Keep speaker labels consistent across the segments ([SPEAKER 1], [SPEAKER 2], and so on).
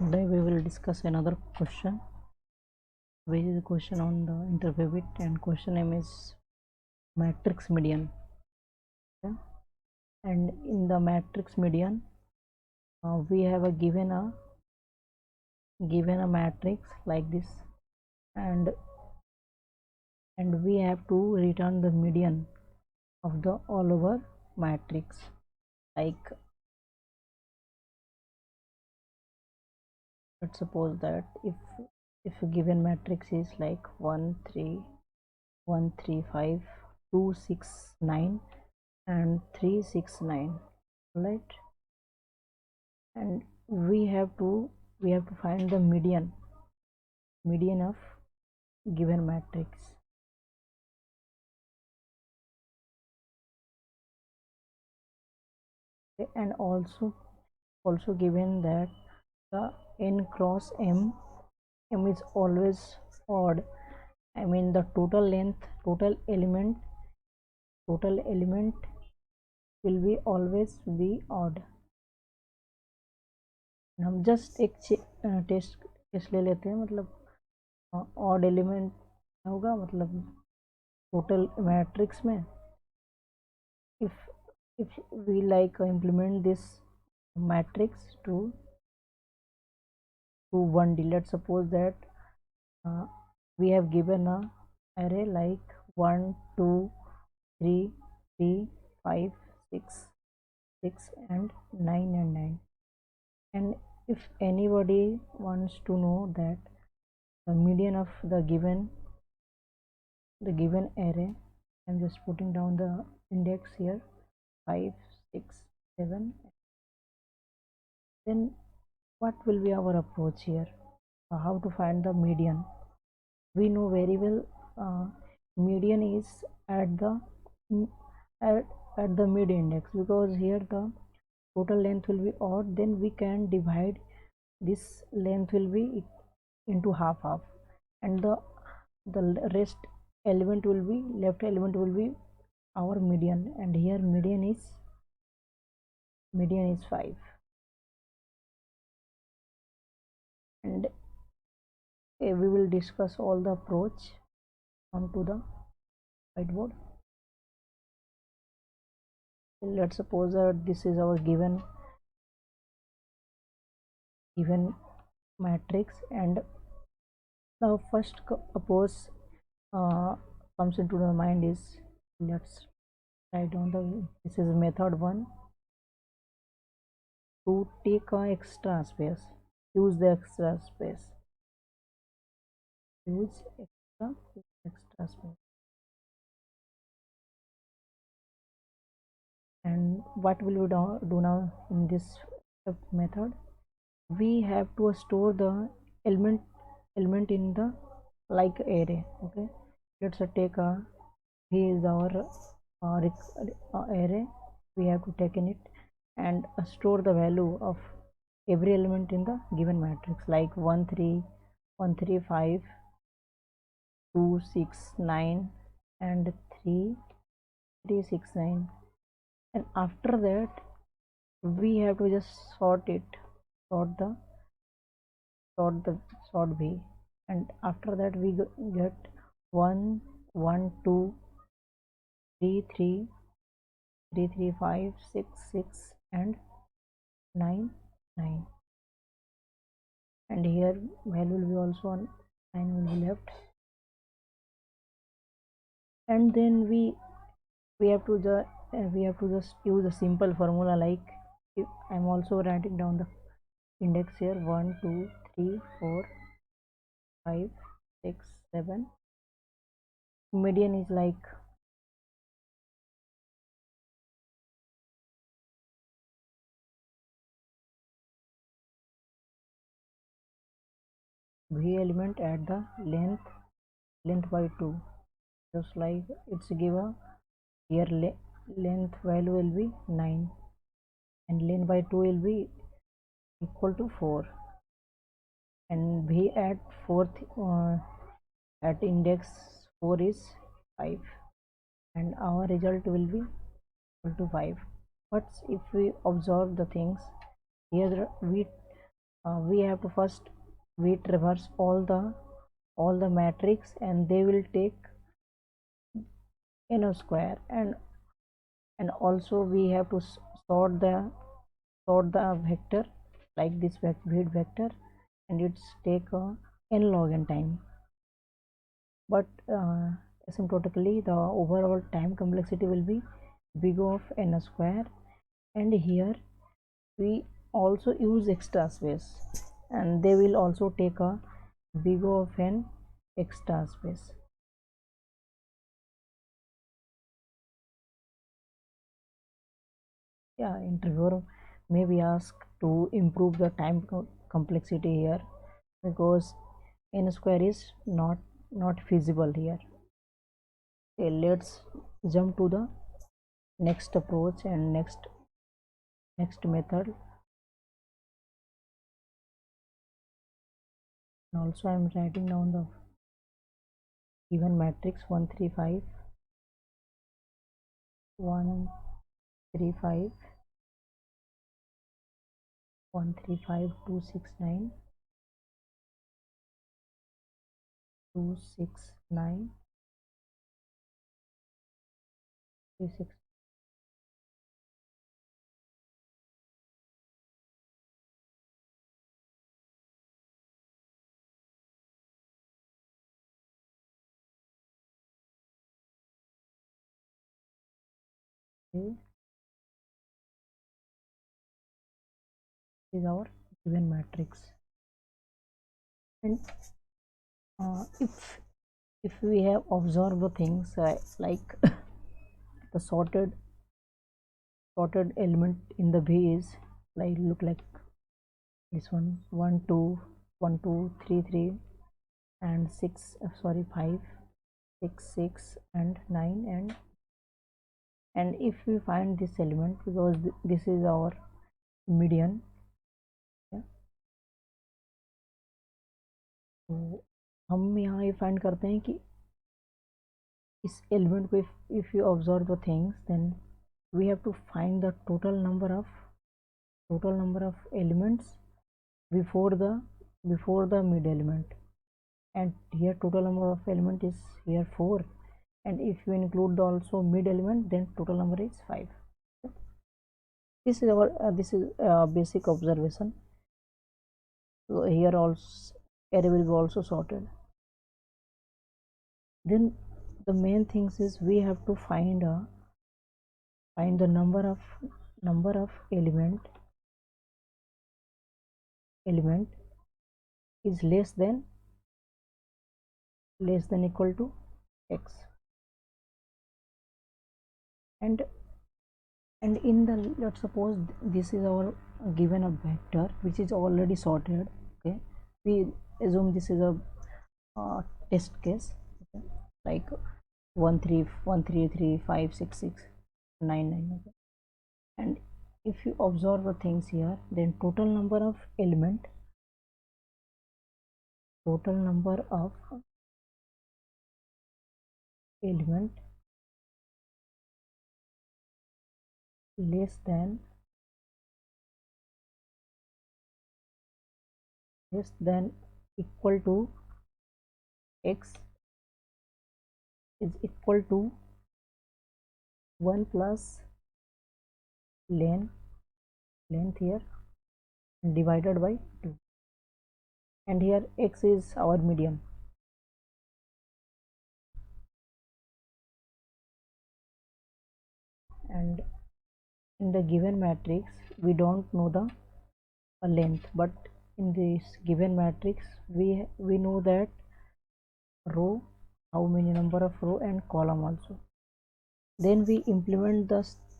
[SPEAKER 1] Today we will discuss another question, which is a question on the interpret, and question name is matrix median. Okay? And in the matrix median, we have a given a matrix like this, and we have to return the median of the all over matrix. Like, let's suppose that if a given matrix is like 1 3 1 3 5 2 6 9 and 3 6 9, right? And we have to find the median of given matrix. Okay, and also given that the n cross m is always odd. I mean the total length, total element will be always be odd. हम just एक test ले लेते हैं, मतलब odd element होगा, मतलब total matrix में if we like implement this matrix to 1D. Let's suppose that we have given a array like 1 2 3 3 5 6 6 and 9 and 9. And if anybody wants to know that the median of the given array, I'm just putting down the index here, 5 6 7. Then what will be our approach here? How to find the median? We know very well median is at the at the mid index, because here the total length will be odd. Then we can divide this length will be into half, and the rest element will be left element will be our median, and here median is 5. And we will discuss all the approach onto the whiteboard. Let's suppose that this is our given matrix, and the first approach comes into the mind is, let's write down this is method 1, to take a extra space, use the extra space, use extra space. And what will we do now in this method? We have to store the element in the like array. Okay, let's take a, here is our array. We have to take in it and store the value of every element in the given matrix, like 1 3 1 3 5 2 6 9 and 3 3 6 9. And after that we have to just sort v, and after that we get 1 1 2 3 3 3 3 5 6 6 and 9 9, and here value will be also on 9 will be left. And then we have to just use a simple formula, like I'm also writing down the index here, 1 2 3 4 5 6 7. Median is like v element at the length by 2, just like it's given here, length value will be 9 and length by 2 will be equal to 4, and v at fourth at index 4 is 5, and our result will be equal to 5. But if we observe the things here, we we have to first we traverse all the matrix, and they will take n square, and also we have to sort the vector like this grid vector, and it's take n log n time. But asymptotically the overall time complexity will be big of n square, and here we also use extra space, and they will also take a big of n extra space. Yeah, interviewer may be asked to improve the time complexity here, because n square is not feasible here. Okay, let's jump to the next approach and next method. And also I am writing down the given matrix 135 135 135 269 269 36. Okay, this is our given matrix. And if we have observed the things like the sorted element in the base, like look like this one, 1 2 1 2 3 3 and 6, sorry, 5 6 6 and 9, and if we find this element, because this is our median, yeah, तो हम यहाँ ये find करते हैं कि इस element को if you observe the things, then we have to find the total number of elements before the mid element, and here total number of element is here 4, and if you include the also mid element, then total number is 5. This is our basic observation. So here also array will be also sorted. Then the main things is we have to find the number of element is less than equal to x, and in the, let's suppose this is our given a vector which is already sorted. Okay, we assume this is a test case, okay, like 1 3 1 3 3 5 6 6 9 9, okay. And if you observe the things here, then total number of element less than equal to x is equal to 1 plus length here divided by 2, and here x is our median. And in the given matrix we don't know the length, but in this given matrix we know that row, how many number of row, and column also. Then we implement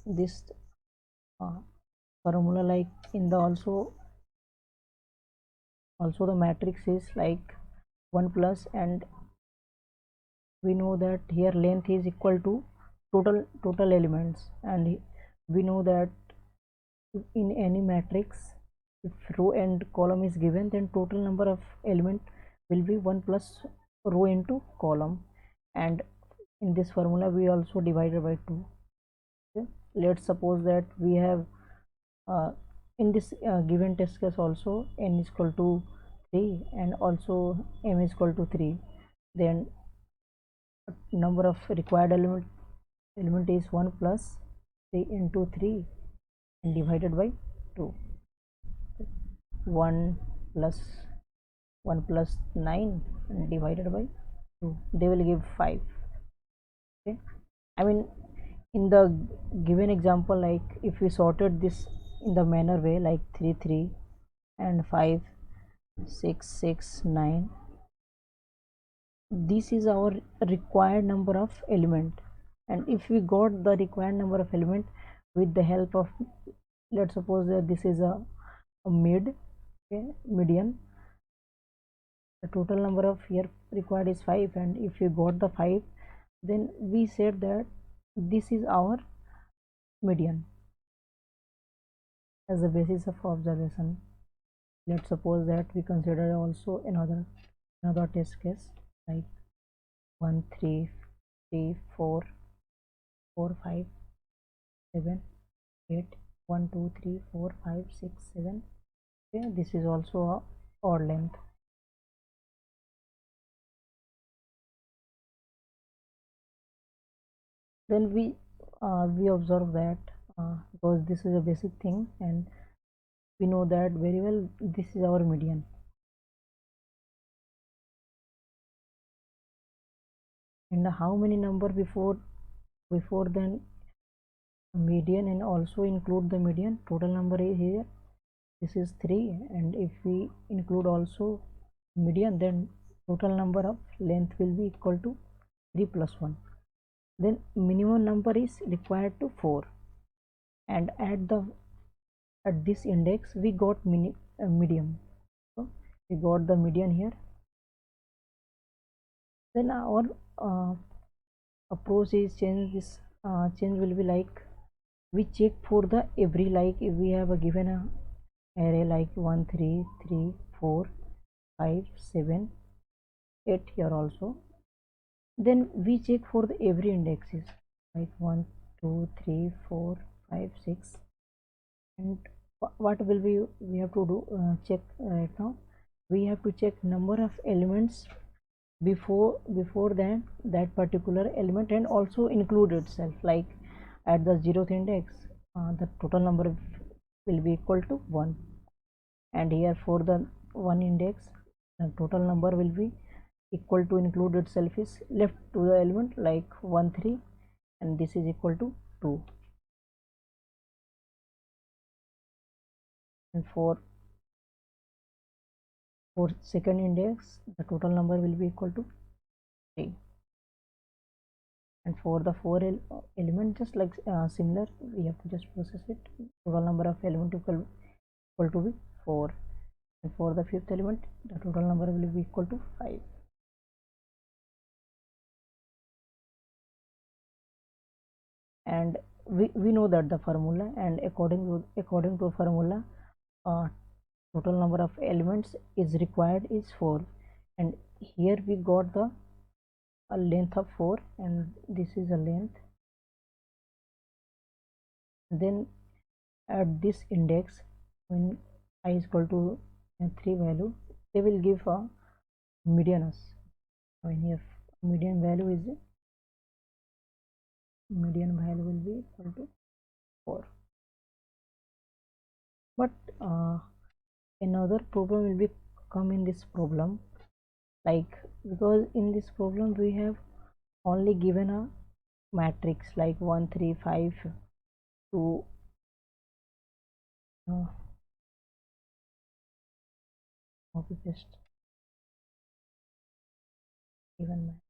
[SPEAKER 1] this uh, formula, like in the also the matrix is like 1 plus, and we know that here length is equal to total elements, and we know that in any matrix if row and column is given, then total number of element will be 1 plus row into column, and in this formula we also divided by 2. Okay, let's suppose that we have uh, in this given test case also n is equal to 3 and also m is equal to 3, then number of required element is 1 plus 3 into 3 and divided by 2. 1 plus 1 plus 9 and divided by 2, they will give 5. Okay, I mean, in the given example, like if we sorted this in the manner way, like 3 3 and 5 6 6 9, this is our required number of element. And if we got the required number of element with the help of, let's suppose that this is a mid, okay, median, the total number of here required is 5, and if we got the 5, then we said that this is our median as the basis of observation. Let's suppose that we consider also another test case, like 1 3 3 4 4 5 7 8 1 2 3 4 5 6 7. Okay, this is also a odd length. Then we observe that because this is a basic thing and we know that very well, this is our median. And how many number before then median and also include the median? Total number is here, this is 3, and if we include also median, then total number of length will be equal to 3 plus 1. Then minimum number is required to 4, and at this index we got medium, so we got the median here. Then our approach is change. This change will be like, we check for the every, like if we have a given a array like 1 3 3 4 5 7 8 here also, then we check for the every indexes like 1 2 3 4 5 6. And what will we have to do, check right now, we have to check number of elements before that particular element, and also include itself, like at the 0th index the total number will be equal to 1, and here for the 1 index the total number will be equal to include itself is left to the element like 1 3, and this is equal to 2. And for second index the total number will be equal to 3, and for the 4 element, just like similar, we have to just process it, total number of element equal to be 4, and for the fifth element the total number will be equal to 5. And we know that the formula, and according to formula, uh, total number of elements is required is 4, and here we got the a length of 4, and this is a length. Then at this index, when I is equal to 3 value, they will give a median us. I mean, here median value will be equal to 4. But another problem will be come in this problem, like because in this problem we have only given a matrix like 1 3 5 2, copy paste given matrix.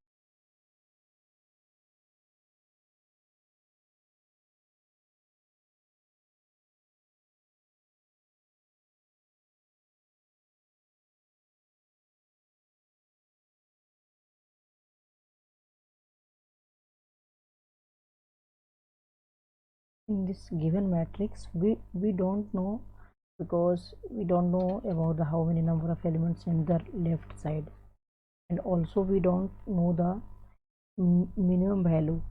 [SPEAKER 1] In this given matrix we don't know, because we don't know about the how many number of elements in the left side, and also we don't know the minimum value,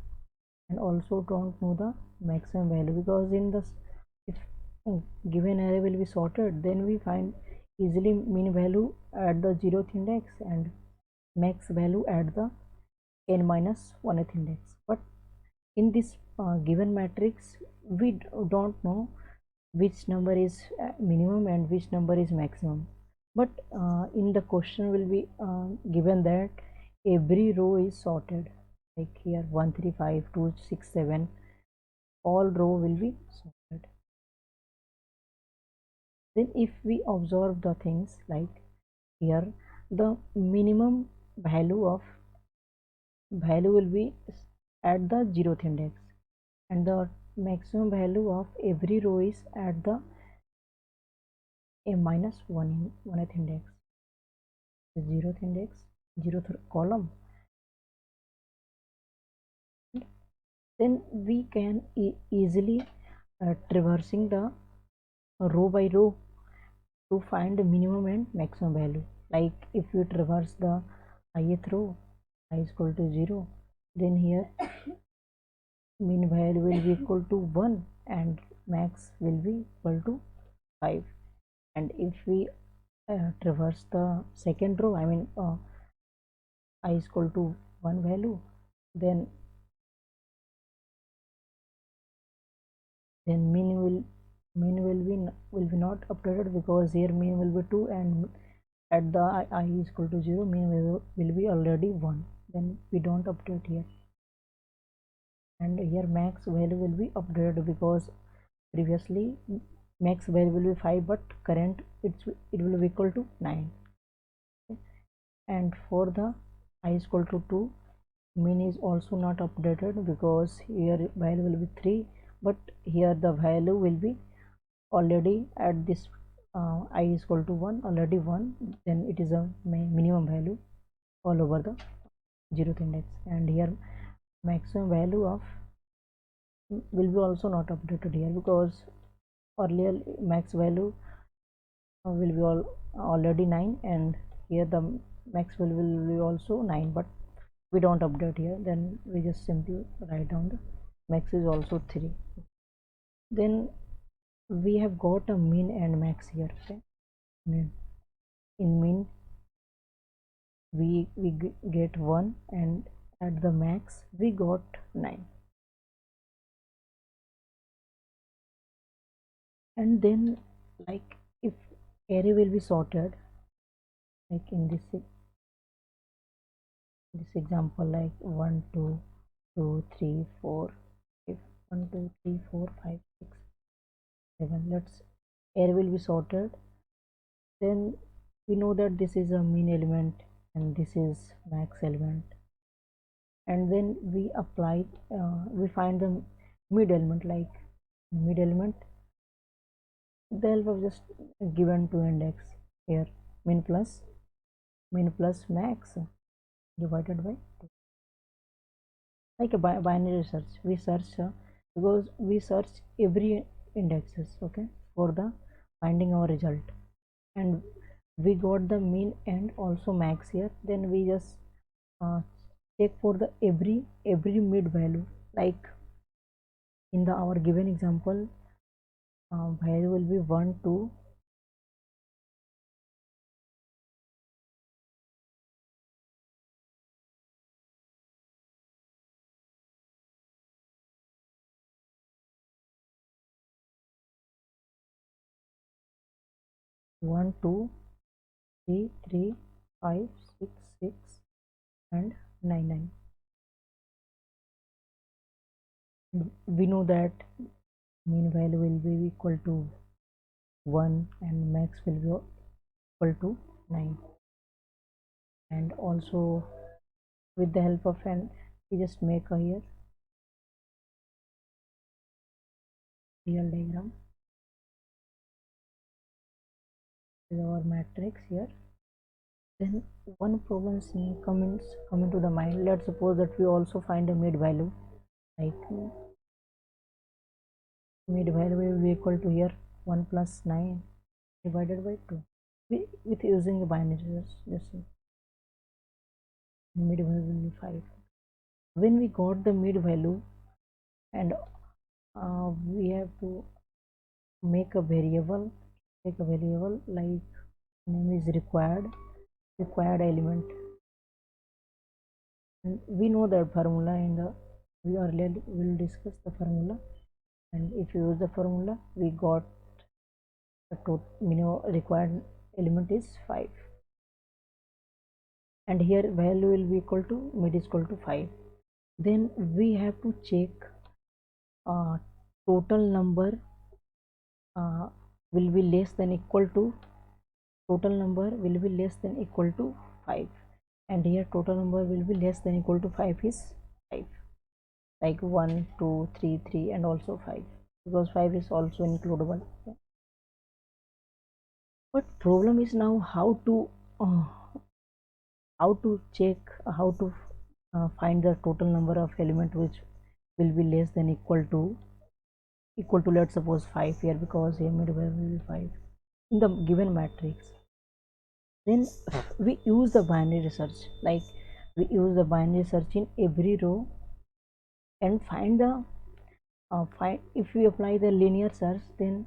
[SPEAKER 1] and also don't know the maximum value, because in this, if given array will be sorted, then we find easily mean value at the 0th index and max value at the n minus 1th index. But in this given matrix, we don't know which number is minimum and which number is maximum. But in the question will be given that every row is sorted, like here 1 3 5 2 6 7, all row will be sorted. Then if we observe the things like here, the minimum value will be at the 0th index and the maximum value of every row is at the a minus 1th index, the 0th index, 0th column. Then we can easily traversing the row by row to find the minimum and maximum value. Like if we traverse the ith row, I is equal to 0, then here mean value will be equal to 1 and max will be equal to 5. And if we traverse the second row, I mean I is equal to 1 value, then mean will be not updated because here mean will be 2 and at the I is equal to 0 mean will be already 1, then we don't update here. And here max value will be updated because previously max value will be 5 but current it will be equal to 9. And for the I is equal to 2, mean is also not updated because here value will be 3 but here the value will be already at this I is equal to 1 already 1, then it is a minimum value all over the 0th index. And here maximum value of will be also not updated here because earlier max value will be already 9 and here the max value will be also 9 but we don't update here, then we just simply write down the max is also 3. Then we have got a mean and max here. Okay, in mean we get 1 and at the max we got 9. And then like if array will be sorted like in this example, like 1 2 2 3 4 5 1 2 3 4 5 6 7, let's array will be sorted, then we know that this is a mean element and this is max element. And then we apply we find the mid element, like mid element the help of just given two index here, min plus max divided by 2, like a binary search. We search because we search every indexes, okay, for the finding our result, and we got the mean and also max here. Then we just uh, check for the every mid value, like in the our given example value will be 1 2 1 2 3 3 5 6 6 and 9 9. We know that mean value will be equal to 1 and max will be equal to 9. And also with the help of an we just make a here real diagram with our matrix here. Then one problem come into the mind. Let's suppose that we also find a mid value, like mid value will be equal to here 1 plus 9 divided by 2 with using a binary. Just mid value will be 5. When we got the mid value and we have to make a variable, like name is required element, and we know that formula in the, we earlier will discuss the formula, and if you use the formula we got the total minimum required element is 5, and here value will be equal to mid is equal to 5. Then we have to check uh, total number uh, will be less than equal to, total number will be less than equal to 5, and here total number will be less than equal to 5 is 5, like 1 2 3 3 and also 5, because 5 is also includable. But problem is now uh, how to check, how to find the total number of element which will be less than equal to let's suppose 5 here, because here mid value will be 5 in the given matrix. Then we use the binary search, like we use the binary search in every row and find the find, if we apply the linear search, then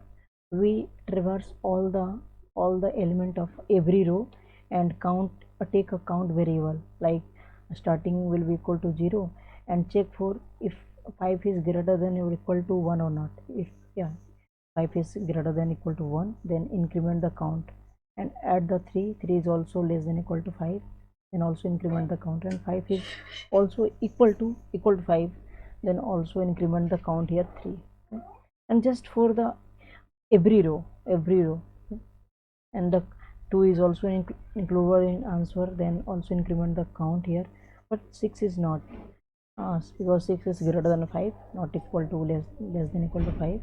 [SPEAKER 1] we traverse all the element of every row and count, take a count variable, like starting will be equal to 0, and check for if 5 is greater than or equal to 1 or not. If yeah, 5 is greater than equal to 1, then increment the count and add the 3. 3 is also less than equal to 5, then also increment the count, and 5 is also equal to 5, then also increment the count here 3. Okay? And just for the every row, okay? And the 2 is also included in answer, then also increment the count here, but 6 is not, because 6 is greater than 5, not equal to, less than equal to 5,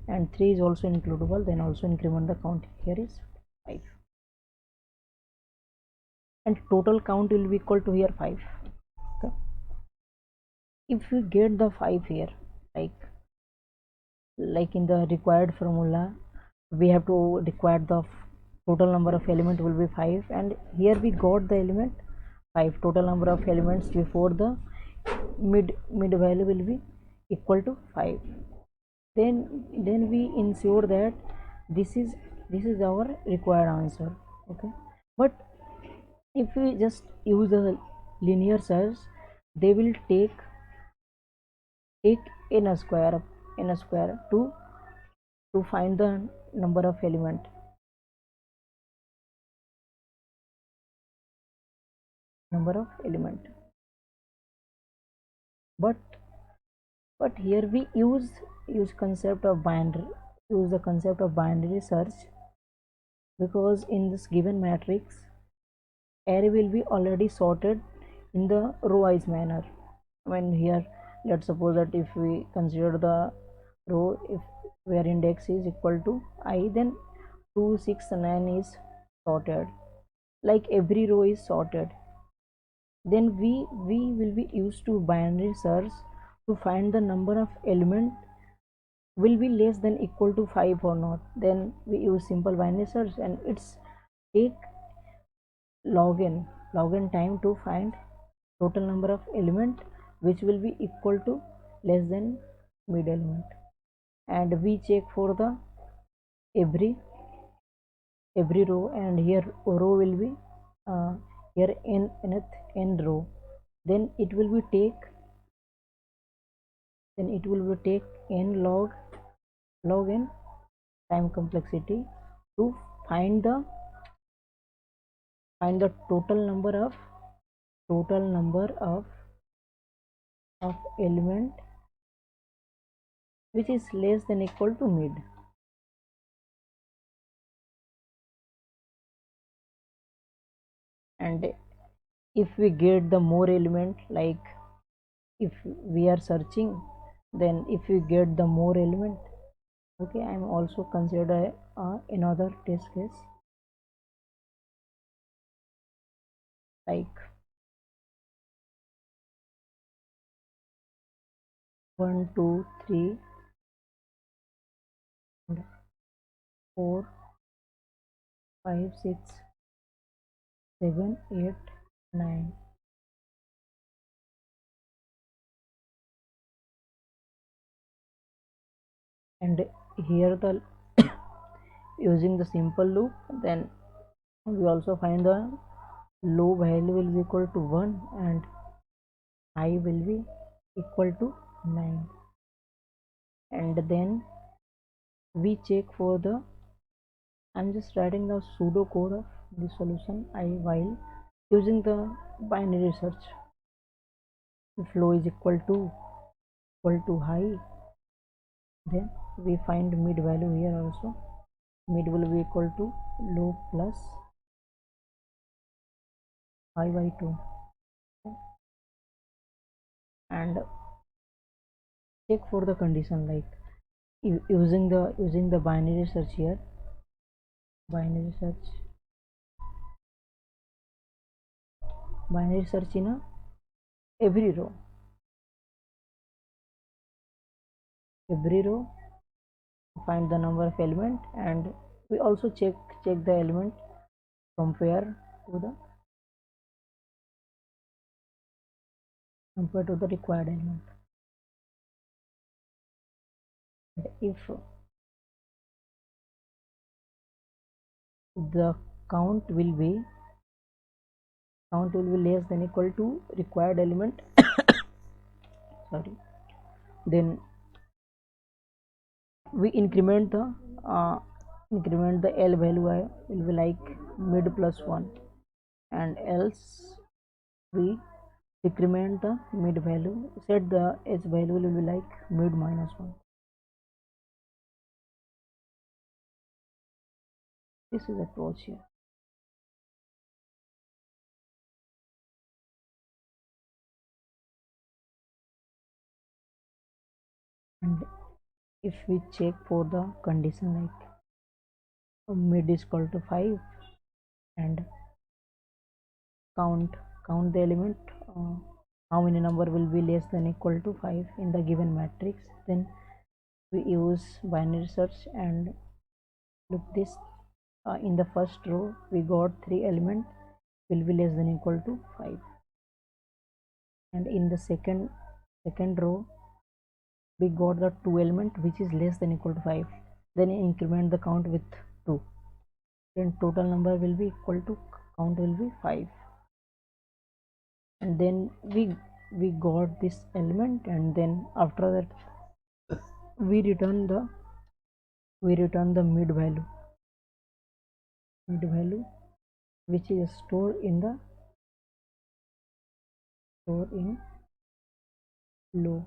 [SPEAKER 1] and 3 is also includable, then also increment the count here is 5, and total count will be equal to here 5. Okay? If we get the 5 here, like in the required formula we have to require the total number of element will be 5, and here we got the element 5, total number of elements before the mid value will be equal to 5. Then we ensure that this is our required answer. Okay, but if we just use the linear search, they will take n a square to find the number of element. But here we use concept of binary use the concept of binary search, because in this given matrix array will be already sorted in the row wise manner. When here, let's suppose that if we consider the row, if where index is equal to I, then 2 6 9 is sorted, like every row is sorted. Then we will be used to binary search to find the number of element will be less than equal to 5 or not. Then we use simple binary search, and it's take log n time to find total number of element which will be equal to less than mid element, and we check for the every row, and here row will be here n row, then it will be take n log n time complexity to find the total number of element which is less than equal to mid. And if we get the more element, like if we are searching, then if we get the more element, okay, I'm also consider another test case, like 1 2 3 and 4 5 6 7 8 9, and here the using the simple loop, then we also find the low value will be equal to 1 and high will be equal to 9, and then we check for the, I'm just writing the pseudo code of the solution I while using the binary search. If low is equal to high, then we find mid value here also. Mid will be equal to low plus high by 2, and check for the condition like using the binary search here. Binary search in a every row find the number of element, and we also check the element compare to the required element. And if the count will be less than equal to required element sorry, then we increment the L value will be like mid plus 1, and else we decrement the mid value, set the H value will be like mid minus 1. This is approach here. And if we check for the condition like mid is equal to 5 and count the element, how many number will be less than equal to 5 in the given matrix, then we use binary search and look this. In the first row we got 3 element will be less than equal to 5, and in the second row we got the 2 element which is less than equal to 5, then increment the count with 2, then total number will be equal to count will be 5, and then we got this element, and then after that we return the mid value which is stored in low.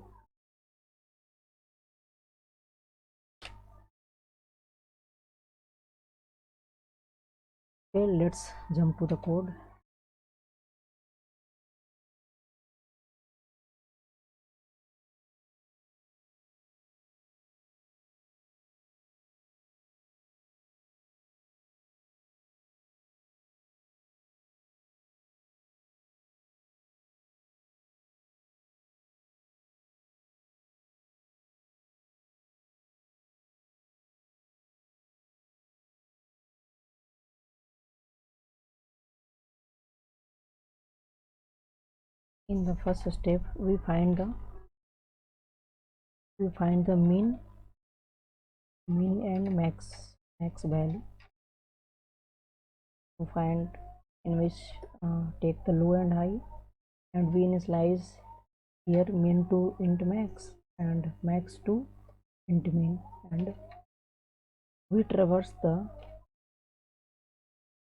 [SPEAKER 1] Okay, let's jump to the code. In the first step we find the mean and max value to find, in which take the low and high, and we initialize here min to int max and max to int min, and we traverse the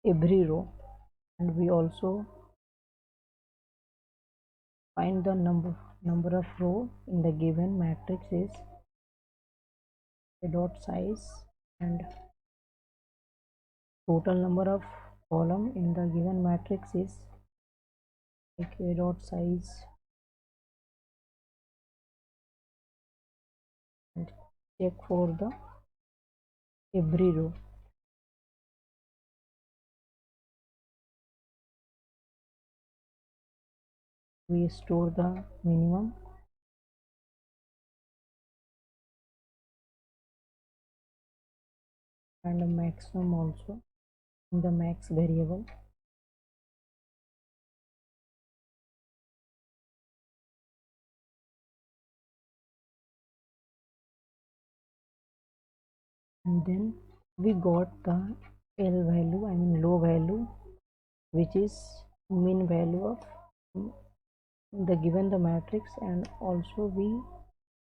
[SPEAKER 1] every row, and we also find the number of row in the given matrix is a dot size, and total number of column in the given matrix is like a dot size, and check for the every row. We store the minimum and the maximum also in the max variable. and then we got the L value, I mean low value, which is mean value of the given the matrix, and also we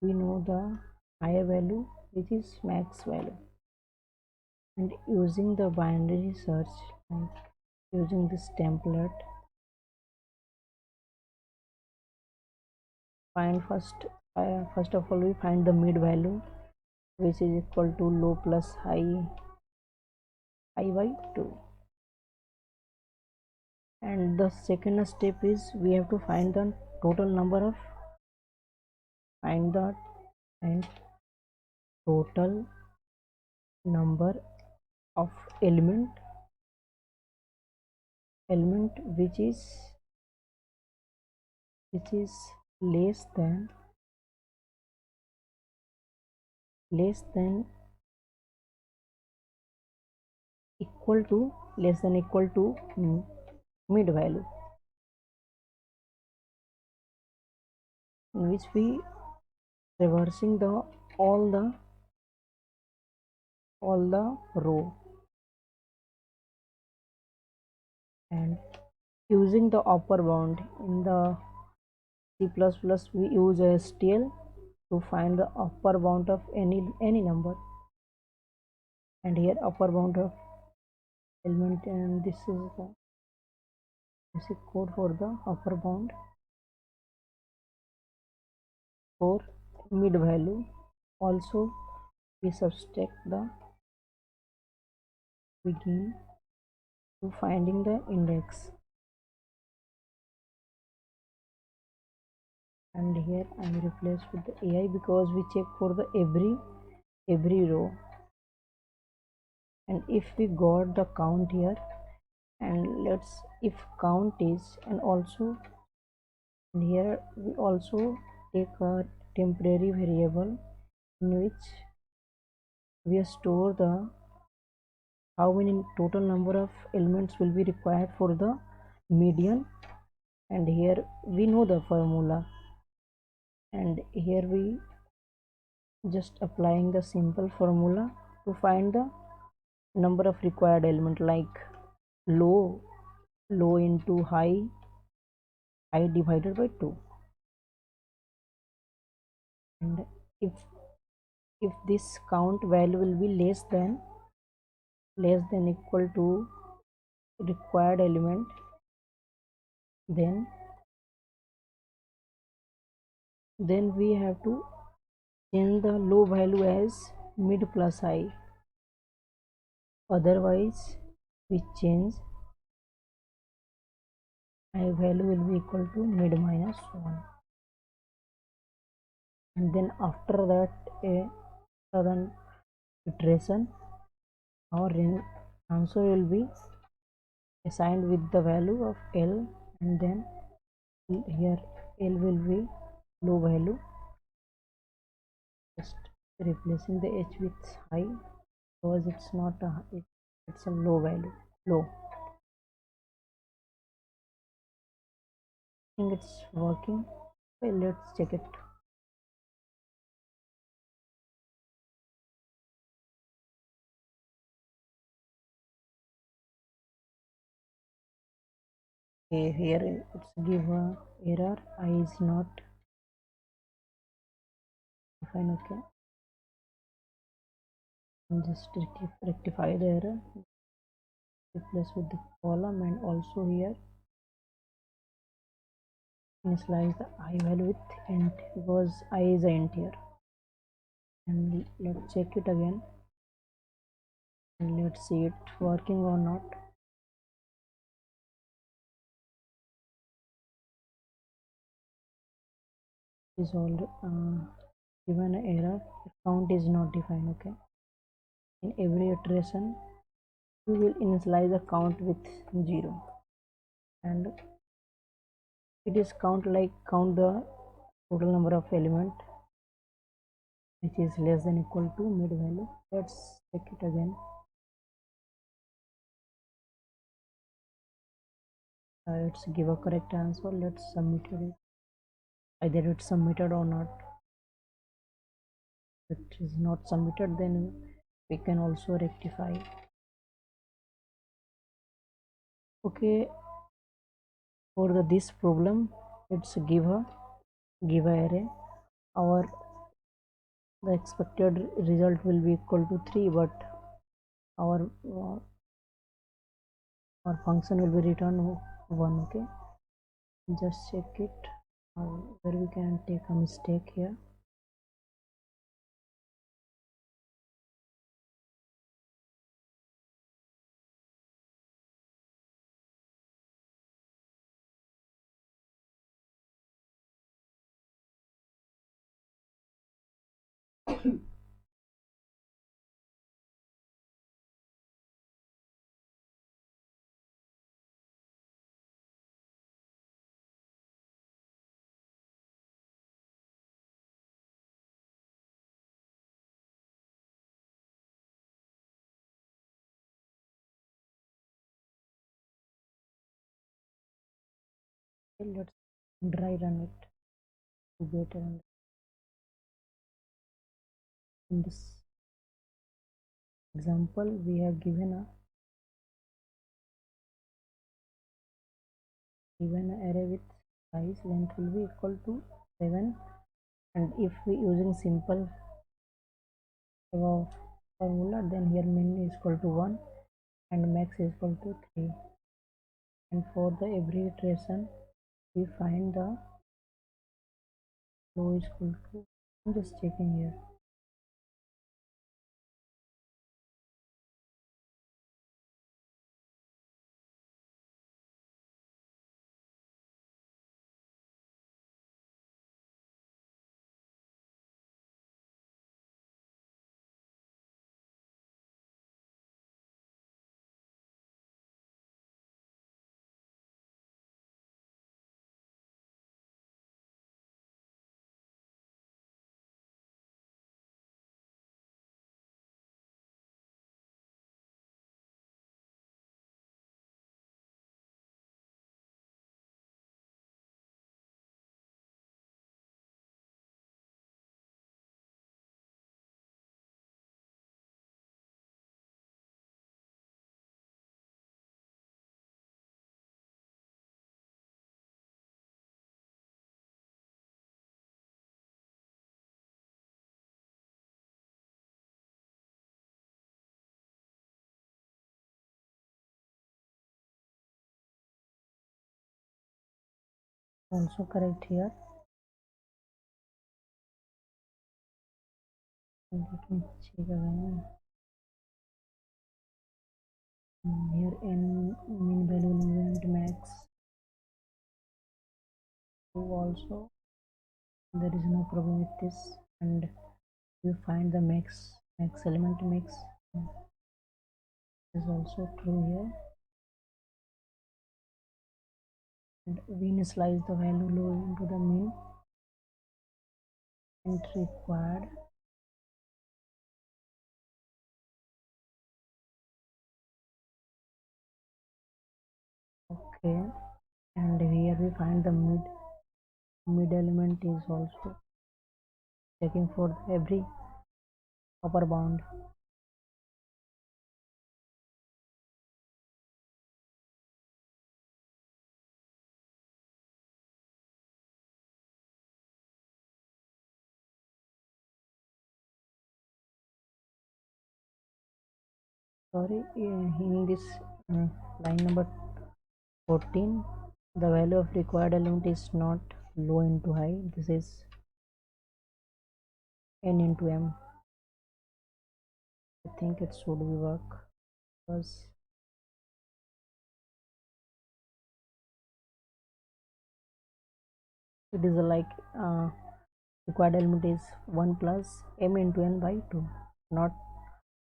[SPEAKER 1] know the higher value, which is max value. And using the binary search, like using this template, find first of all we find the mid value, which is equal to low plus high by 2. And the second step is we have to find the total number of find the and total number of element which is less than less than equal to mid value, in which we reversing the all the row, and using the upper bound in the C++, we use STL to find the upper bound of any number. And here upper bound of element, and this is the basic code for the upper bound for mid value. Also we subtract the begin to finding the index, and here I am replaced with the AI because we check for the every row. And if we got the count here, and let's if count is, and also here we also take a temporary variable in which we store the how many total number of elements will be required for the median. And here we know the formula, and here we just applying the simple formula to find the number of required element, like low into high divided by 2. And if this count value will be less than equal to required element, then we have to change the low value as mid plus high, otherwise we change high value will be equal to mid minus 1. And then after that a sudden iteration, our answer will be assigned with the value of L, and then here L will be low value, just replacing the H with high because it's not it's a low value, low. I think it's working. Okay, let's check it. Okay, here it's give a error, I is not fine. Okay, and just rectify the error, replace with the column, and also here initialize the I value with int because I is an int here. And let's check it again, and let's see it working or not. Is all given an error, count is not defined. Okay, in every iteration we will initialize the count with 0, and it is count the total number of element which is less than equal to mid value. Let's check it again. Let's give a correct answer. Let's submit it, either it's submitted or not. If it is not submitted, then we can also rectify. Okay, for this problem, let's give a array. Our the expected result will be equal to 3, but our our function will be return 1. Okay, just check it where we can take a mistake here. Okay, let's dry run it to better. In this example, we have given an array with size length will be equal to 7, and if we using simple above formula, then here min is equal to 1 and max is equal to 3, and for the every iteration we find the low is equal to, I'm just checking here. Also correct here. Let me check again. Here n min value element max 2 also, there is no problem with this, and you find the max element max is also true here, and we initialize the value low into the min and required. Okay, and here we find the mid element is also checking for every upper bound. Sorry, in this line number 14, the value of required element is not low into high, this is n into m. I think it should be work, because it is like required element is 1 plus m into n by 2, not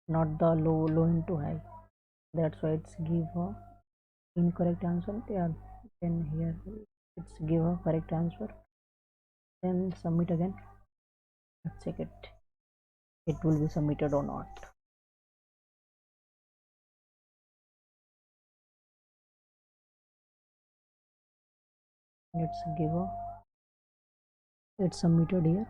[SPEAKER 1] the low into high. That's why it's give a incorrect answer. Yeah, then here it's give a correct answer, then submit again. Let's check it will be submitted or not. Let's give a, it's submitted here.